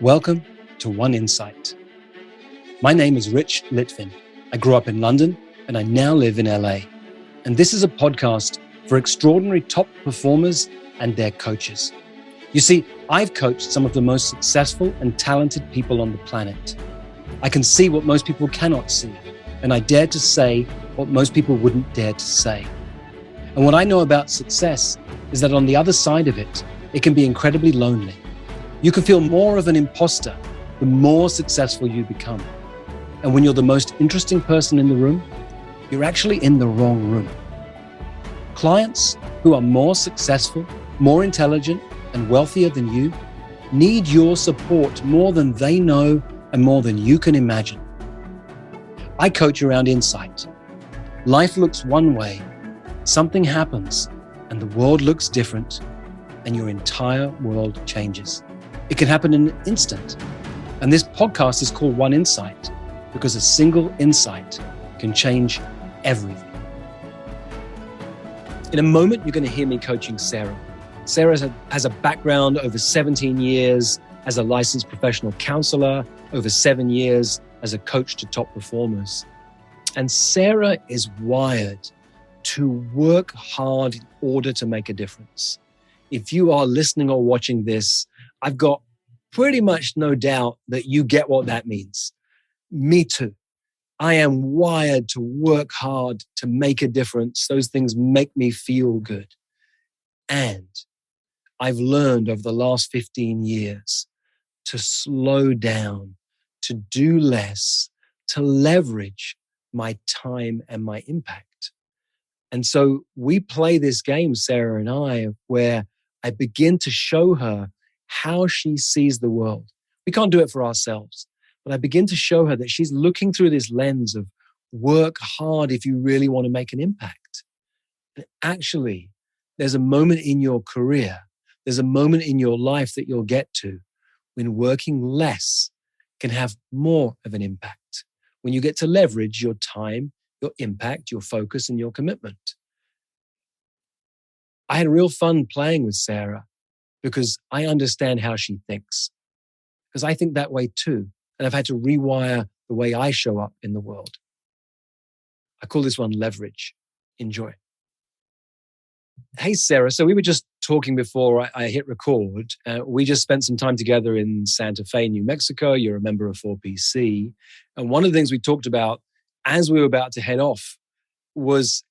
Welcome to One Insight. My name is Litvin. I grew up in London and I now live in LA. And this is a podcast for extraordinary top performers and their coaches. You see, I've coached some of the most successful and talented people on the planet. I can see what most people cannot see, and I dare to say what most people wouldn't dare to say. And what I know about success is that on the other side of it, it can be incredibly lonely. You can feel more of an imposter the more successful you become. And when you're the most interesting person in the room, you're actually in the wrong room. Clients who are more successful, more intelligent, and wealthier than you need your support more than they know and more than you can imagine. I coach around insight. Life looks one way, something happens, and the world looks different, and your entire world changes. It can happen in an instant. And this podcast is called One Insight because a single insight can change everything. In a moment, you're going to hear me coaching Sarah. Sarah has a background over 17 years as a licensed professional counselor, over 7 years as a coach to top performers. And Sarah is wired to work hard in order to make a difference. If you are listening or watching this, I've got pretty much no doubt that you get what that means. Me too. I am wired to work hard to make a difference. Those things make me feel good. And I've learned over the last 15 years to slow down, to do less, to leverage my time and my impact. And so we play this game, Sarah and I, where I begin to show her how she sees the world. We can't do it for ourselves, but I begin to show her that she's looking through this lens of work hard if you really want to make an impact. And actually, there's a moment in your career, there's a moment in your life that you'll get to when working less can have more of an impact. When you get to leverage your time, your impact, your focus, and your commitment. I had real fun playing with Sarah because I understand how she thinks. Because I think that way too. And I've had to rewire the way I show up in the world. I call this one leverage. Enjoy. Hey, Sarah. So we were just talking before I hit record. We just spent some time together in Santa Fe, New Mexico. You're a member of 4PC. And one of the things we talked about as we were about to head off was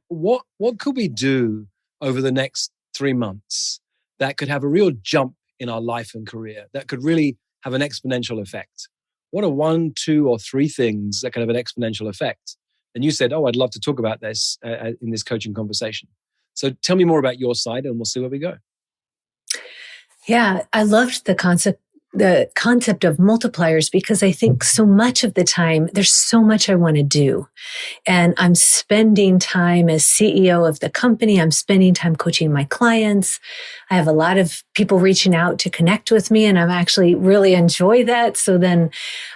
what could we do over the next 3 months that could have a real jump in our life and career, that could really have an exponential effect? What are 1, 2, or 3 things that could have an exponential effect? And you said, I'd love to talk about this in this coaching conversation. So tell me more about your side and we'll see where we go. Yeah, I loved the concept of multipliers because I think so much of the time there's so much I want to do. And I'm spending time as CEO of the company. I'm spending time coaching my clients. I have a lot of people reaching out to connect with me and I'm actually really enjoy that. So then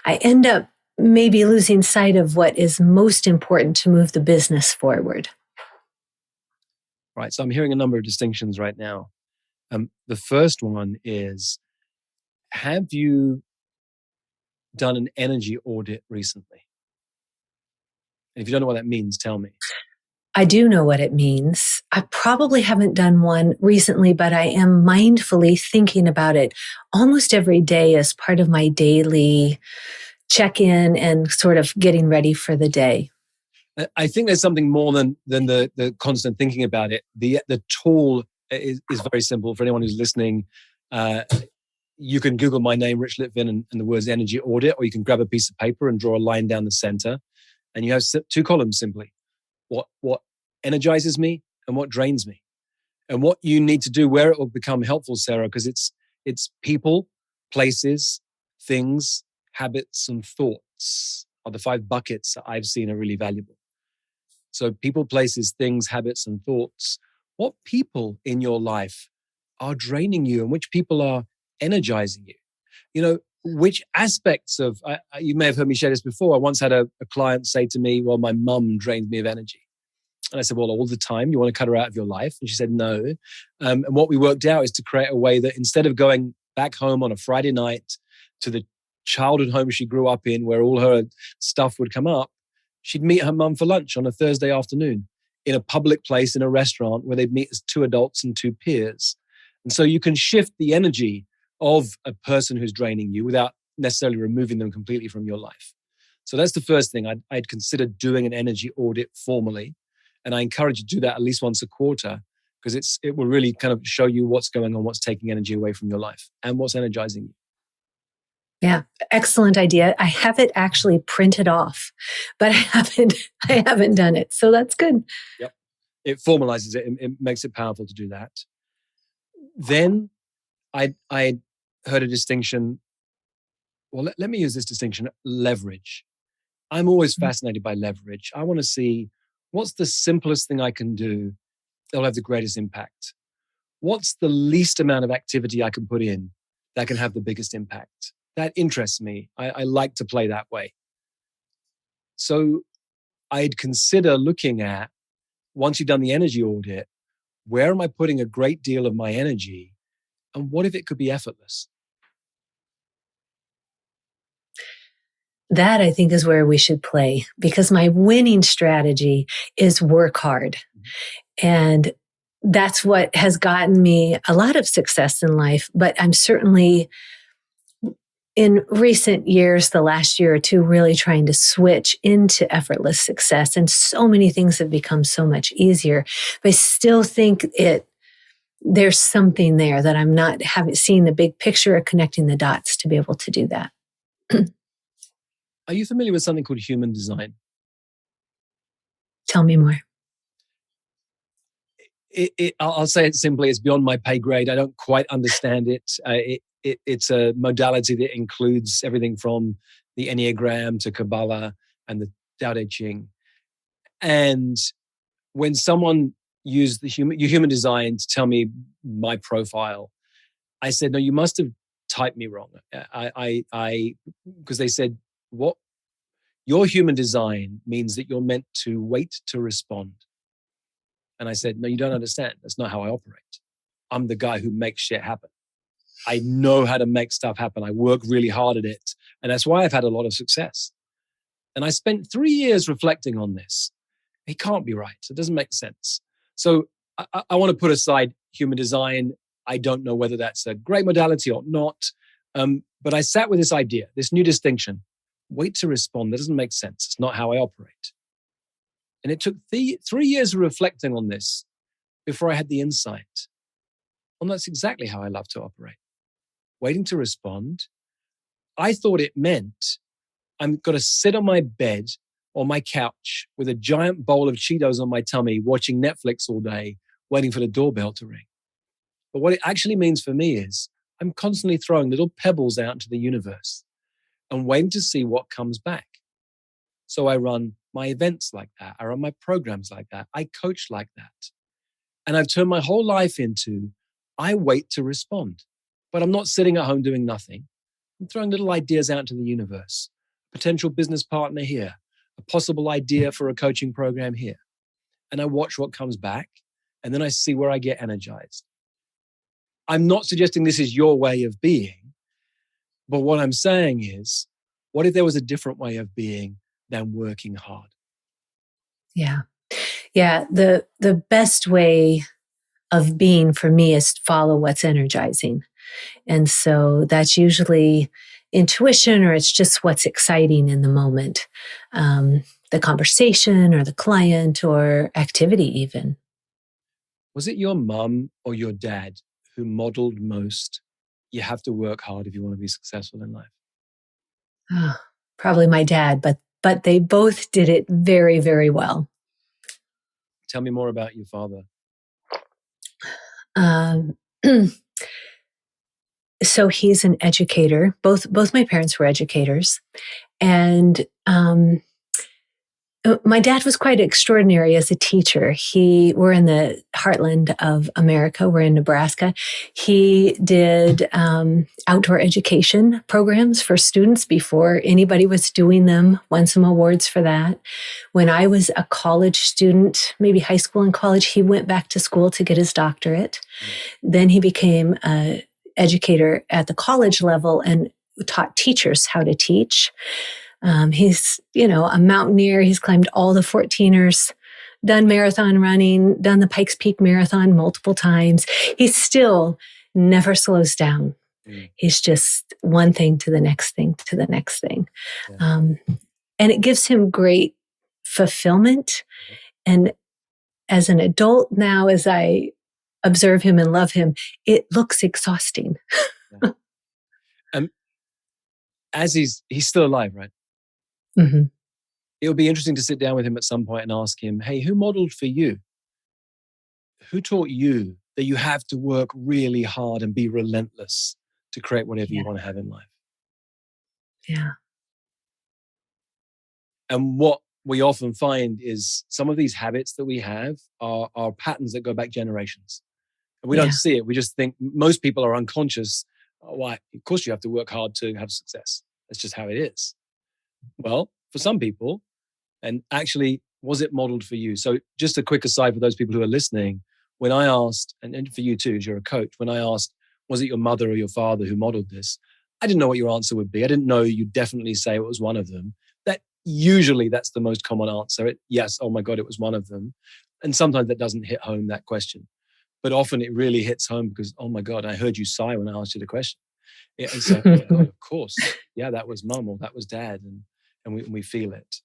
I end up maybe losing sight of what is most important to move the business forward. Right. So I'm hearing a number of distinctions right now. The first one is, have you done an energy audit recently? And if you don't know what that means, tell me. I do know what it means. I probably haven't done one recently, but I am mindfully thinking about it almost every day as part of my daily check-in and sort of getting ready for the day. I think there's something more than the constant thinking about it. The tool is very simple for anyone who's listening. You can Google my name, Rich Litvin, and the words energy audit, or you can grab a piece of paper and draw a line down the center. And you have 2 columns simply. What energizes me and what drains me. And what you need to do, where it will become helpful, Sarah, because it's people, places, things, habits, and thoughts are the 5 buckets that I've seen are really valuable. So people, places, things, habits, and thoughts. What people in your life are draining you and which people are energizing you? You know, which aspects of, you may have heard me share this before. I once had a client say to me, well, my mum drains me of energy. And I said, well, all the time, you want to cut her out of your life? And she said, no. And what we worked out is to create a way that instead of going back home on a Friday night to the childhood home she grew up in where all her stuff would come up, she'd meet her mum for lunch on a Thursday afternoon in a public place in a restaurant where they'd meet as two adults and two peers. And so you can shift the energy of a person who's draining you without necessarily removing them completely from your life. So that's the first thing. I'd consider doing an energy audit formally. And I encourage you to do that at least once a quarter, because it will really kind of show you what's going on, what's taking energy away from your life and what's energizing you. Yeah, excellent idea. I have it actually printed off, but I haven't done it. So that's good. Yep. It formalizes it. It makes it powerful to do that. Then I heard a distinction. Well, let me use this distinction, leverage. I'm always fascinated by leverage. I want to see what's the simplest thing I can do that'll have the greatest impact. What's the least amount of activity I can put in that can have the biggest impact? That interests me. I like to play that way. So I'd consider looking at, once you've done the energy audit, where am I putting a great deal of my energy? And what if it could be effortless? That I think is where we should play, because my winning strategy is work hard. And that's what has gotten me a lot of success in life. But I'm certainly, in recent years, the last year or two, really trying to switch into effortless success. And so many things have become so much easier. But I still think there's something there that I'm not seeing the big picture or connecting the dots to be able to do that. Are you familiar with something called human design? Tell me more. I'll say it simply, it's beyond my pay grade. I don't quite understand it. It's a modality that includes everything from the Enneagram to Kabbalah and the Tao Te Ching. And when someone used human design to tell me my profile, I said, no, you must have typed me wrong. Because they said, what your human design means that you're meant to wait to respond. And I said, no, you don't understand. That's not how I operate. I'm the guy who makes shit happen. I know how to make stuff happen. I work really hard at it. And that's why I've had a lot of success. And I spent 3 years reflecting on this. It can't be right. It doesn't make sense. So I want to put aside human design. I don't know whether that's a great modality or not. But I sat with this idea, this new distinction. Wait to respond. That doesn't make sense. It's not how I operate. And it took 3 years of reflecting on this before I had the insight. Well, that's exactly how I love to operate. Waiting to respond. I thought it meant I'm going to sit on my bed or my couch with a giant bowl of Cheetos on my tummy, watching Netflix all day, waiting for the doorbell to ring. But what it actually means for me is I'm constantly throwing little pebbles out into the universe and waiting to see what comes back. So I run my events like that. I run my programs like that. I coach like that. And I've turned my whole life into, I wait to respond. But I'm not sitting at home doing nothing. I'm throwing little ideas out into the universe. Potential business partner here. A possible idea for a coaching program here. And I watch what comes back. And then I see where I get energized. I'm not suggesting this is your way of being. But what I'm saying is, what if there was a different way of being than working hard? Yeah. Yeah. The best way of being for me is to follow what's energizing. And so that's usually intuition, or it's just what's exciting in the moment. The conversation or the client or activity even. Was it your mum or your dad who modeled most, you have to work hard if you want to be successful in life? Oh, probably my dad, but they both did it very, very well. Tell me more about your father. So he's an educator. Both my parents were educators. And my dad was quite extraordinary as a teacher. We're in the heartland of America. We're in Nebraska. He did outdoor education programs for students before anybody was doing them, won some awards for that. When I was a college student, maybe high school and college, he went back to school to get his doctorate. Then he became an educator at the college level and taught teachers how to teach. He's, a mountaineer. He's climbed all the 14ers, done marathon running, done the Pikes Peak Marathon multiple times. He still never slows down. He's just one thing to the next thing to the next thing. Yeah. And it gives him great fulfillment. And as an adult now, as I observe him and love him, it looks exhausting. As he's still alive, right? Mm-hmm. It'll be interesting to sit down with him at some point and ask him, hey, who modeled for you? Who taught you that you have to work really hard and be relentless to create whatever you want to have in life? Yeah. And what we often find is some of these habits that we have are patterns that go back generations. And we don't see it. We just think most people are unconscious. Oh, why? Of course you have to work hard to have success. That's just how it is. Well, for some people, and actually, was it modeled for you? So just a quick aside for those people who are listening, when I asked, and for you too, as you're a coach, when I asked, was it your mother or your father who modeled this? I didn't know what your answer would be. I didn't know you'd definitely say it was one of them. Usually that's the most common answer. Yes, oh my God, it was one of them. And sometimes that doesn't hit home, that question. But often it really hits home because, oh my God, I heard you sigh when I asked you the question. And so, oh my God, of course. Yeah, that was mum or that was dad. And we feel it.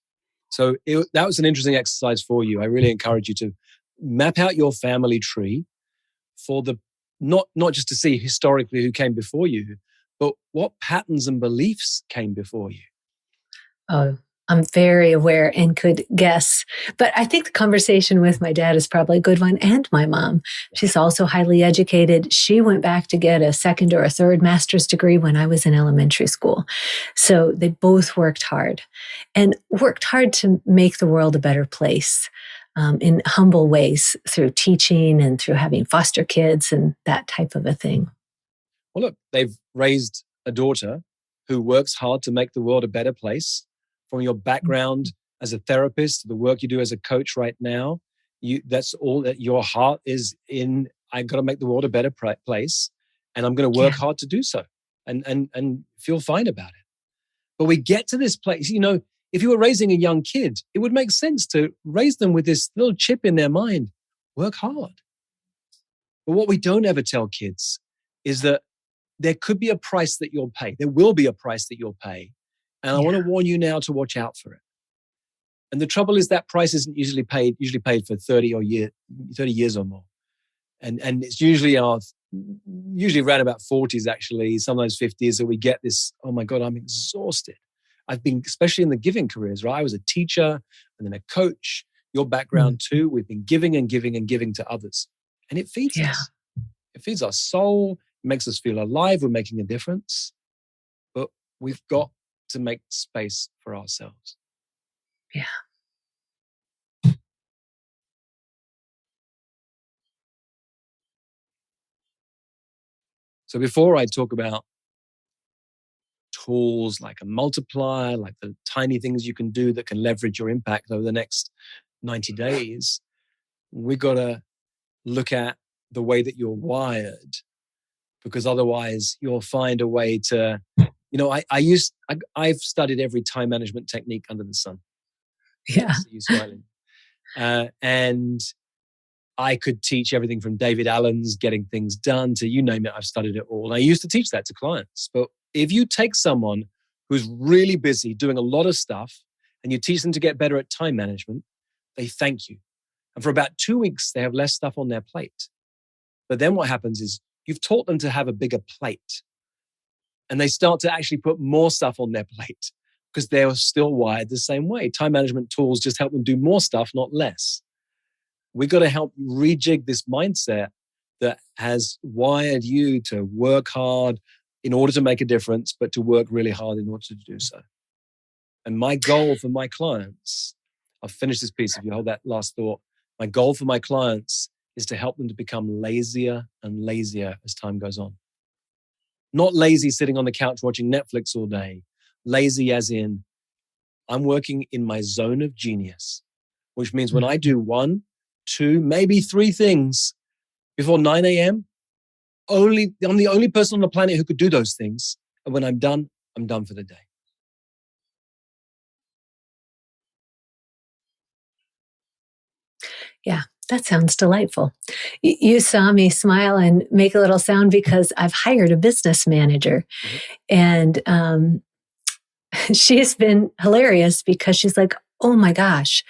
So that was an interesting exercise for you. I really encourage you to map out your family tree for not just to see historically who came before you, but what patterns and beliefs came before you. Oh, I'm very aware and could guess. But I think the conversation with my dad is probably a good one, and my mom. She's also highly educated. She went back to get a second or a third master's degree when I was in elementary school. So they both worked hard to make the world a better place in humble ways through teaching and through having foster kids and that type of a thing. Well, look, they've raised a daughter who works hard to make the world a better place. From your background as a therapist, the work you do as a coach right now, that's all that your heart is in. I got to make the world a better place, and I'm going to work hard to do so, and feel fine about it. But we get to this place, if you were raising a young kid, it would make sense to raise them with this little chip in their mind: work hard. But what we don't ever tell kids is that there could be a price that you'll pay. There will be a price that you'll pay. And I want to warn you now to watch out for it. And the trouble is that price isn't usually paid for 30 years or more. And it's usually around about 40s, actually, sometimes 50s, that we get this, oh my God, I'm exhausted. I've been, especially in the giving careers, right? I was a teacher and then a coach. Your background too. We've been giving and giving and giving to others. And it feeds us. It feeds our soul. It makes us feel alive. We're making a difference. But we've got to make space for ourselves. Yeah. So before I talk about tools like a multiplier, like the tiny things you can do that can leverage your impact over the next 90 days, we've got to look at the way that you're wired, because otherwise you'll find a way to, I've studied every time management technique under the sun. Yeah. You smiling. And I could teach everything from David Allen's Getting Things Done to you name it. I've studied it all. And I used to teach that to clients. But if you take someone who's really busy doing a lot of stuff and you teach them to get better at time management, they thank you. And for about 2 weeks, they have less stuff on their plate. But then what happens is you've taught them to have a bigger plate. And they start to actually put more stuff on their plate because they're still wired the same way. Time management tools just help them do more stuff, not less. We've got to help rejig this mindset that has wired you to work hard in order to make a difference, but to work really hard in order to do so. And my goal for my clients, I'll finish this piece if you hold that last thought. My goal for my clients is to help them to become lazier and lazier as time goes on. Not lazy sitting on the couch watching Netflix all day. Lazy as in, I'm working in my zone of genius, which means when I do 1, 2, maybe 3 things before 9 a.m., I'm the only person on the planet who could do those things. And when I'm done, I'm done for the day. Yeah, that sounds delightful. You saw me smile and make a little sound because I've hired a business manager. And she's been hilarious because she's like, oh my gosh,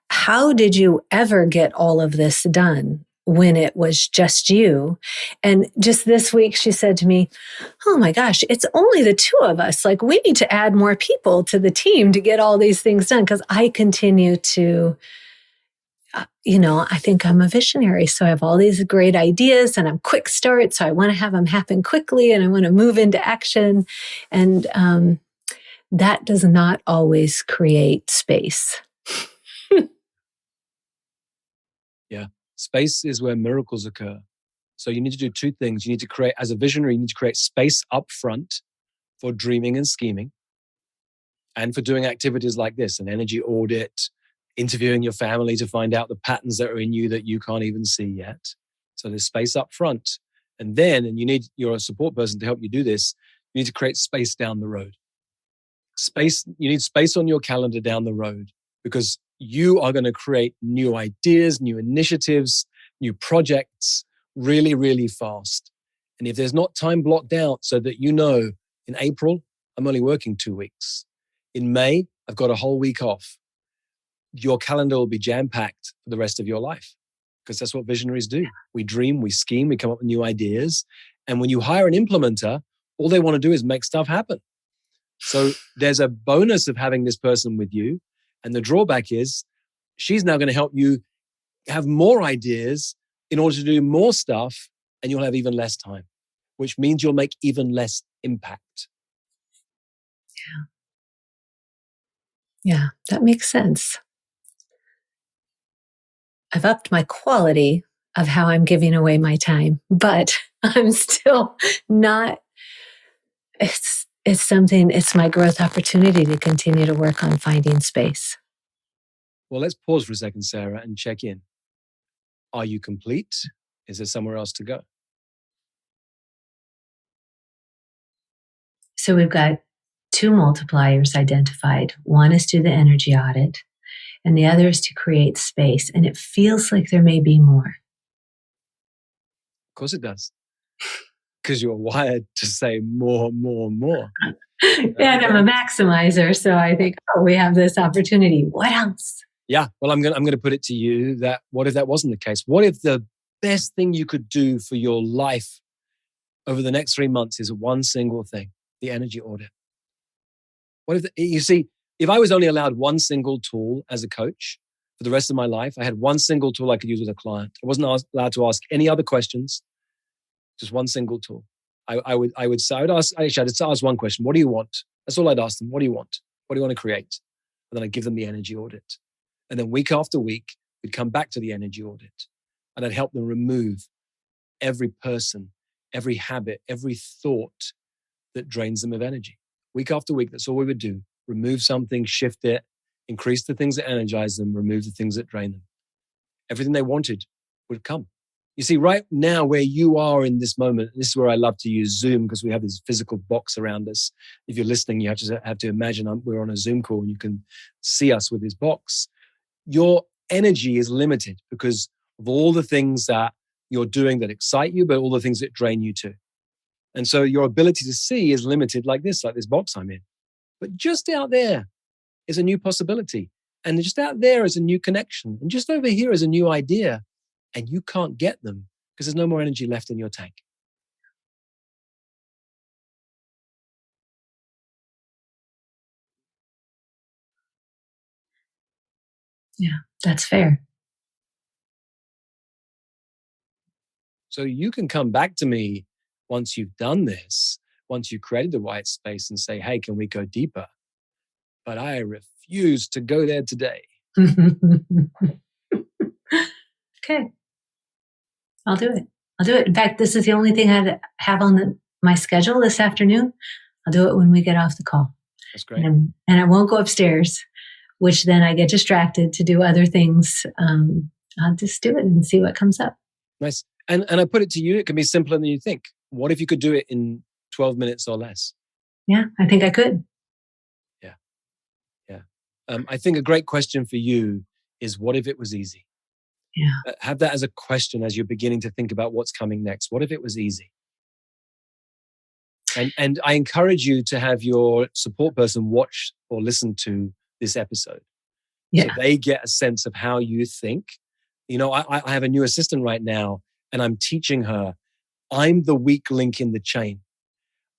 how did you ever get all of this done when it was just you? And just this week, she said to me, oh my gosh, it's only the two of us. Like, we need to add more people to the team to get all these things done, because I continue to, I think I'm a visionary. So I have all these great ideas and I'm quick start. So I want to have them happen quickly and I want to move into action. And that does not always create space. Yeah. Space is where miracles occur. So you need to do two things. You need to create, as a visionary, you need to create space up front for dreaming and scheming and for doing activities like this, an energy audit, interviewing your family to find out the patterns that are in you that you can't even see yet. So there's space up front. And then, you're a support person to help you do this, you need to create space down the road. You need space on your calendar down the road, because you are going to create new ideas, new initiatives, new projects really, really fast. And if there's not time blocked out so that in April, I'm only working 2 weeks. In May, I've got a whole week off. Your calendar will be jam-packed for the rest of your life, because that's what visionaries do. We dream, we scheme, we come up with new ideas. And when you hire an implementer, all they want to do is make stuff happen. So there's a bonus of having this person with you. And the drawback is she's now going to help you have more ideas in order to do more stuff, and you'll have even less time, which means you'll make even less impact. Yeah, that makes sense. I've upped my quality of how I'm giving away my time, but I'm still not, it's my growth opportunity to continue to work on finding space. Well, let's pause for a second, Sarah, and check in. Are you complete? Is there somewhere else to go? So we've got 2 multipliers identified. One is to the energy audit, and the other is to create space. And it feels like there may be more. Of course it does. Because you're wired to say more, more, more. And I'm a maximizer. So I think, we have this opportunity. What else? Yeah. Well, I'm going to put it to you that what if that wasn't the case? What if the best thing you could do for your life over the next 3 months is one single thing, the energy audit? What if, if I was only allowed one single tool as a coach for the rest of my life, I had one single tool I could use with a client. I wasn't allowed to ask any other questions, just one single tool. I would ask one question. What do you want? That's all I'd ask them. What do you want? What do you want to create? And then I'd give them the energy audit. And then week after week, we'd come back to the energy audit. And I'd help them remove every person, every habit, every thought that drains them of energy. Week after week, that's all we would do. Remove something, shift it, increase the things that energize them, remove the things that drain them. Everything they wanted would come. You see, right now where you are in this moment, this is where I love to use Zoom, because we have this physical box around us. If you're listening, you have to imagine we're on a Zoom call and you can see us with this box. Your energy is limited because of all the things that you're doing that excite you, but all the things that drain you too. And so your ability to see is limited like this box I'm in. But just out there is a new possibility. And just out there is a new connection. And just over here is a new idea. And you can't get them because there's no more energy left in your tank. Yeah, that's fair. So you can come back to me once you've done this, once you've created the white space and say, hey, can we go deeper? But I refuse to go there today. Okay. I'll do it. In fact, this is the only thing I have on my schedule this afternoon. I'll do it when we get off the call. That's great. And I won't go upstairs, which then I get distracted to do other things. I'll just do it and see what comes up. Nice. And I put it to you, it can be simpler than you think. What if you could do it in 12 minutes or less? Yeah, I think I could. Yeah. Yeah. I think a great question for you is, what if it was easy? Yeah. Have that as a question as you're beginning to think about what's coming next. What if it was easy? And I encourage you to have your support person watch or listen to this episode, so Yeah. they get a sense of how you think. I have a new assistant right now, and I'm teaching her. I'm the weak link in the chain.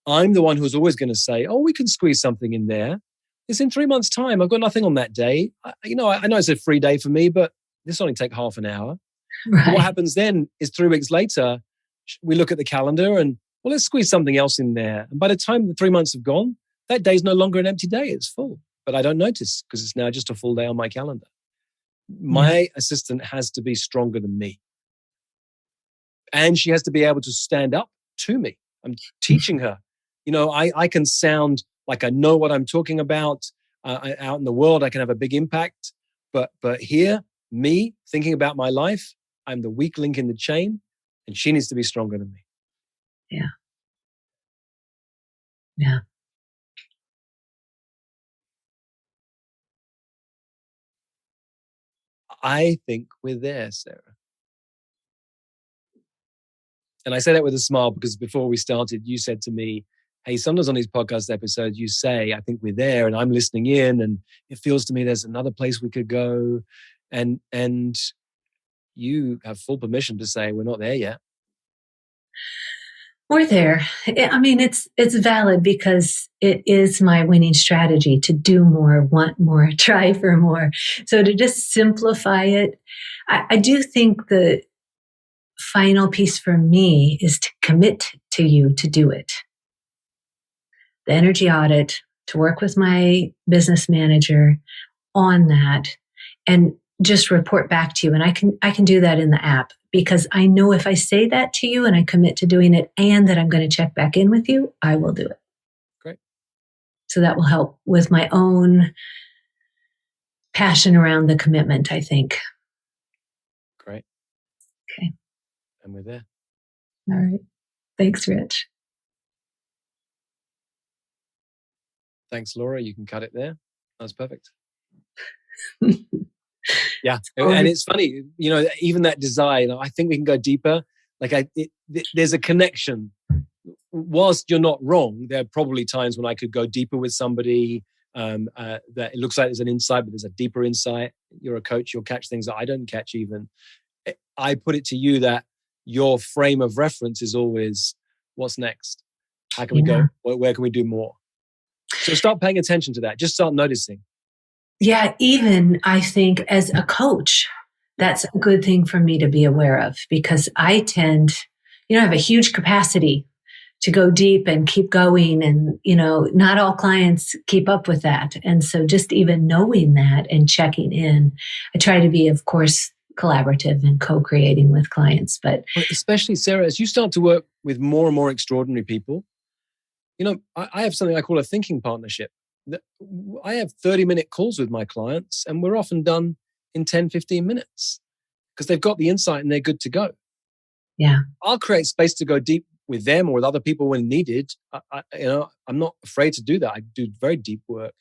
I'm the one who's always going to say, "Oh, we can squeeze something in there. It's in 3 months' time. I've got nothing on that day. I know it's a free day for me, but this only take half an hour." Right. What happens then is 3 weeks later, we look at the calendar and, well, let's squeeze something else in there. And by the time the 3 months have gone, that day's no longer an empty day. It's full. But I don't notice because it's now just a full day on my calendar. My assistant has to be stronger than me. And she has to be able to stand up to me. I'm teaching her. I can sound like I know what I'm talking about. Out in the world, I can have a big impact. But here, me thinking about my life, I'm the weak link in the chain, and she needs to be stronger than me. Yeah. Yeah. I think we're there, Sarah. And I say that with a smile because before we started, you said to me, hey, sometimes on these podcast episodes, you say, I think we're there, and I'm listening in, and it feels to me there's another place we could go. And you have full permission to say we're not there yet. We're there. I mean, it's valid because it is my winning strategy to do more, want more, try for more. So to just simplify it, I do think the final piece for me is to commit to you to do it. The energy audit, to work with my business manager on that and just report back to you. And I can do that in the app because I know if I say that to you and I commit to doing it and that I'm going to check back in with you, I will do it. Great. So that will help with my own passion around the commitment, I think. Great. Okay. And we're there. All right. Thanks, Rich. Thanks, Laura. You can cut it there. That's perfect. Yeah. And it's funny, even that desire, I think we can go deeper. Like there's a connection. Whilst you're not wrong, there are probably times when I could go deeper with somebody, that it looks like there's an insight, but there's a deeper insight. You're a coach, you'll catch things that I don't catch even. I put it to you that your frame of reference is always, what's next? How can we go? Where can we do more? So start paying attention to that. Just start noticing. Yeah, even I think as a coach, that's a good thing for me to be aware of because I tend, I have a huge capacity to go deep and keep going. And, not all clients keep up with that. And so just even knowing that and checking in, I try to be, of course, collaborative and co-creating with clients. But especially, Sarah, as you start to work with more and more extraordinary people, I have something I call a thinking partnership. I have 30-minute calls with my clients, and we're often done in 10, 15 minutes because they've got the insight and they're good to go. Yeah. I'll create space to go deep with them or with other people when needed. I'm not afraid to do that. I do very deep work.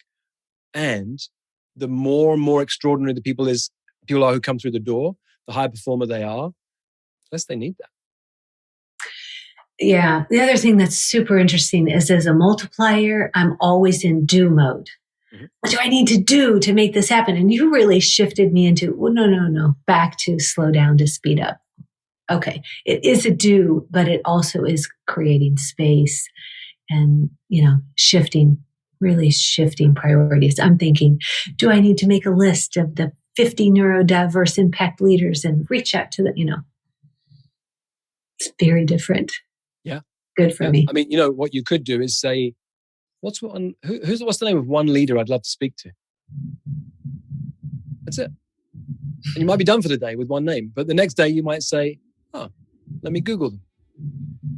And the more and more extraordinary the people are who come through the door, the higher performer they are, the less they need that. Yeah. The other thing that's super interesting is as a multiplier, I'm always in do mode. Mm-hmm. What do I need to do to make this happen? And you really shifted me into, well, no, back to slow down to speed up. Okay. It is a do, but it also is creating space and, shifting priorities. I'm thinking, do I need to make a list of the 50 neurodiverse impact leaders and reach out to them? It's very different. Yeah. Good for me. I mean, what you could do is say, what's the name of one leader I'd love to speak to? That's it. And you might be done for the day with one name, but the next day you might say, let me Google them.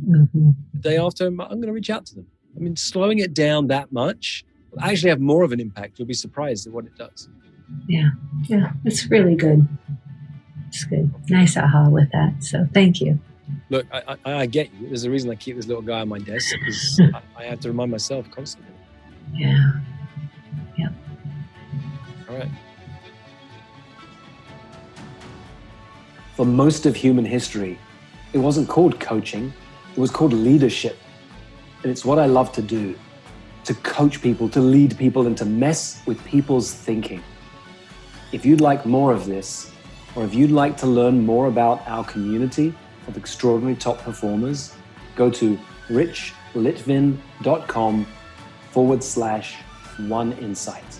Mm-hmm. The day after, I'm going to reach out to them. I mean, slowing it down that much will actually have more of an impact. You'll be surprised at what it does. Yeah. It's really good. It's good. Nice aha with that. So thank you. Look, I get you. There's a reason I keep this little guy on my desk, because I have to remind myself constantly. Yeah. Yeah. All right. For most of human history, it wasn't called coaching. It was called leadership. And it's what I love to do, to coach people, to lead people, and to mess with people's thinking. If you'd like more of this, or if you'd like to learn more about our community of extraordinary top performers, go to richlitvin.com/oneinsight.